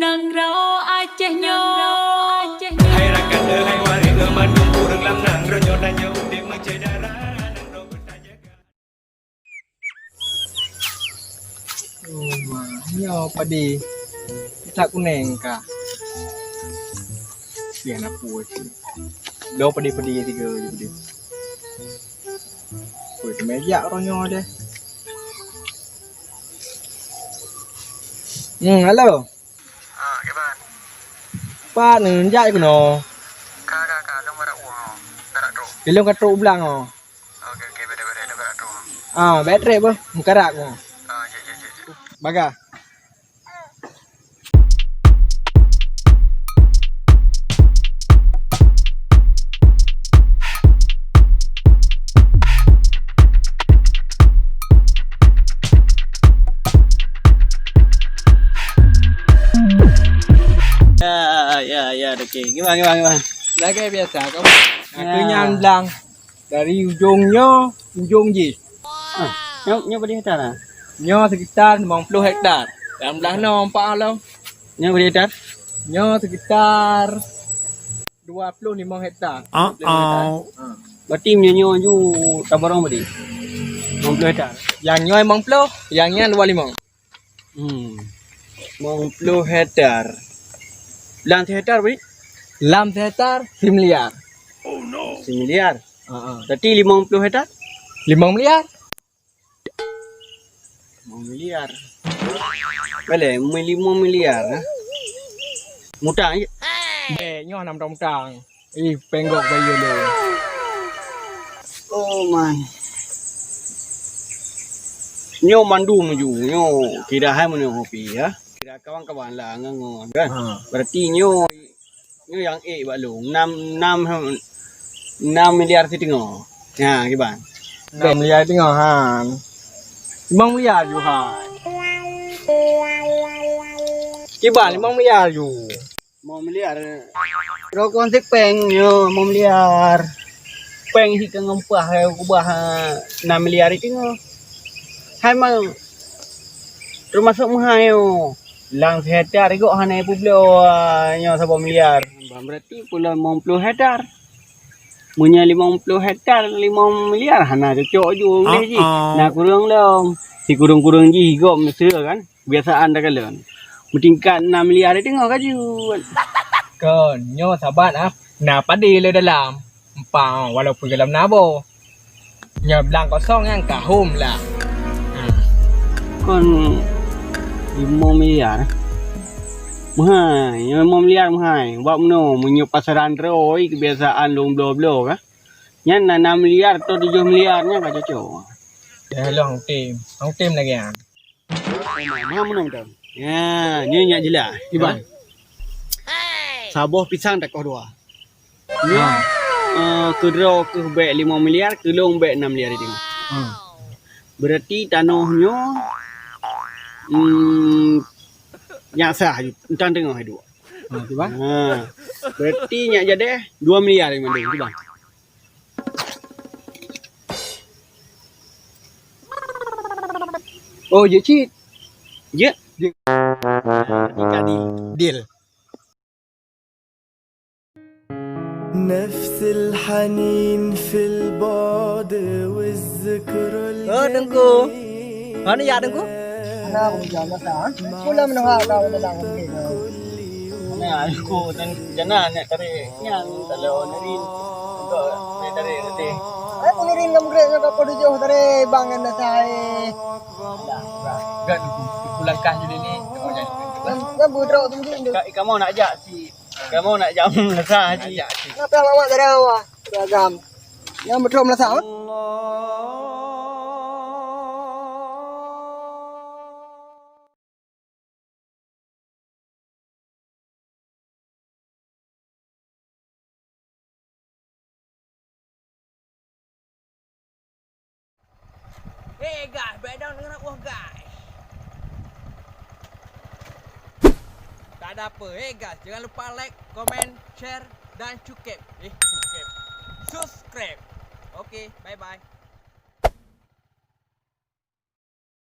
Nang rau Aceh nyo Hai rakan hai wari mandung burung lam nang ronyo danyo di mencai darah nang ro bertajaga. Nyo padi tak kuning ka. Biar nak puas. Do padi tiga je. Puas meja ronyo deh. Halo. Kapan? Pak ni jak ku no. Kak, long barak uang. Barak tu. Dilong kat truk belang oh. Okey, beda long barak tu. Baterai apa? Mukarak ko. Je. Baga. Ya, okey. Gimana? Lagi biasa kau. Kenyan belang. Dari ujungnya ujung je. Nyo beri hektar lah. Nyo sekitar 50 hektar. Dan belah no 4 lah. Nyo beri hektar? Nyo sekitar 25 hektar. Berarti nyo ju tabarang beri. 50 hektar. Yang nyo 50, yang nya 25. 50 hektar. Belang hektar beri? Lam hektar 1 miliar. 1 miliar. Berarti 50 hektar? 5 miliar. 5 miliar. Boleh, 5 miliar. Mudah je. Nyo 6 tong. Penggok bayu lo. Oh man. Nyo mandu menuju. Nyo kira hai menyo kopi ya. Kira kawan-kawan lah ngangon kan. Berarti nyo yang balung 6 miliar setengah. Ha, gimana? 6 miliar tengok han. 5 miliar ju han. Kiban 5 miliar ju. 5 miliar. Ro konsep peng nyo 5 miliar. Peng hi kang ngempah ku bah 6 miliar itu ngo. Hai mang. Termasuk mahayo. Lang hektar go hanai publo nyo 1 miliar. Berarti pula 50 hektar. Punya 50 hektar 5 miliar hana cocok je boleh je. Nak kurang dah. Si kurang-kurang je go mesra kan. Biasaan dah kalian. Bertingkat 6 miliar itu tengok kaju. Kan nyo sabat na padi le dalam. Empang walaupun dalam nabo. Nyo belang kosong yang kahum lah. Kon 5 miliar. Mahal, 5 miliar mahal. Buat mana? Menyup pasaran roi kebiasaan long blo-blo kah? Yang 6 miliar atau 7 miliarnya kah cocok? Hello hong tim lagi ah. Mana menang tu? Ya, ni nyak jelas. Iban. Saboh pisang tak kau dua. Ni kedro ke beg 5 miliar, kelong beg 6 miliar itu. Berarti tanahnya nyak sah entan tengah hidup. Tu bang. Berarti nyak jadi 2 miliar yang manding tu bang. Oh, je cik. Ya. Nikah deal. نفس الحنين في البعد والذكرى Tengku. Mana ya tengku? Ana aku jalan sah. Pula menengah kau dalam ni. Nah, aku dan jana nak tarik yang kalau nerin untuk tarik nanti. Aku nirin kamu gerak kau pada jauh dari bangan dah saya. Gak pulang kah jadi ni. Kan budrok tu mungkin. Kamu nak ajak si. Kamu nak jam lesah haji. Kenapa awak dari awak? Beragam. Yang betul melasa. Hey guys, back down dengan aku guys. Tak ada apa. Hey guys, jangan lupa like, komen, share dan subscribe. Subscribe. Okay, bye bye.